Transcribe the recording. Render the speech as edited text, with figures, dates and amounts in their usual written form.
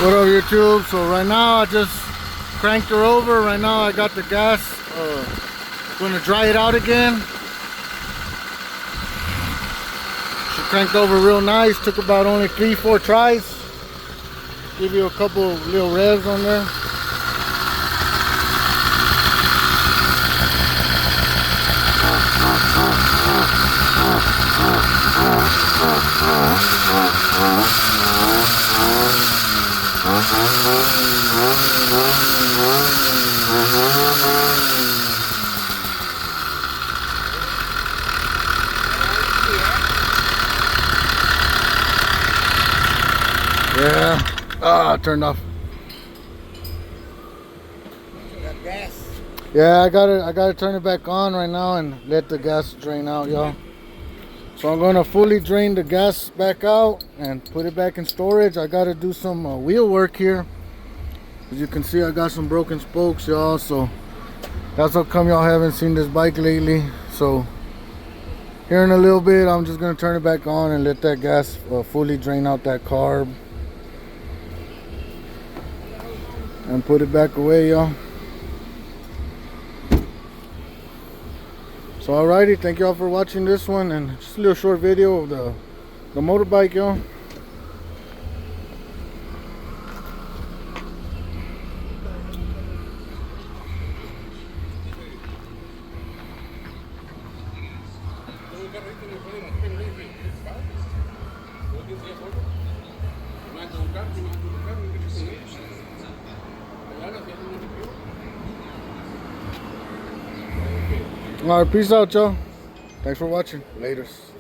What up, YouTube? So right now I just cranked her over. Right now I got the gas. Gonna dry it out again. She cranked over real nice. Took about only 3-4 tries. Give you a couple little revs on there. Yeah. Turned off. Yeah, I gotta turn it back on right now and let the gas drain out, y'all. So I'm gonna fully drain the gas back out and put it back in storage. I gotta do some wheel work here. As you can see, I got some broken spokes, y'all. So that's how come y'all haven't seen this bike lately. So here in a little bit, I'm just gonna turn it back on and let that gas fully drain out that carb and put it back away, y'all. So alrighty, thank y'all for watching this one, and just a little short video of the motorbike, y'all. Alright, peace out, y'all. Thanks for watching. Laters.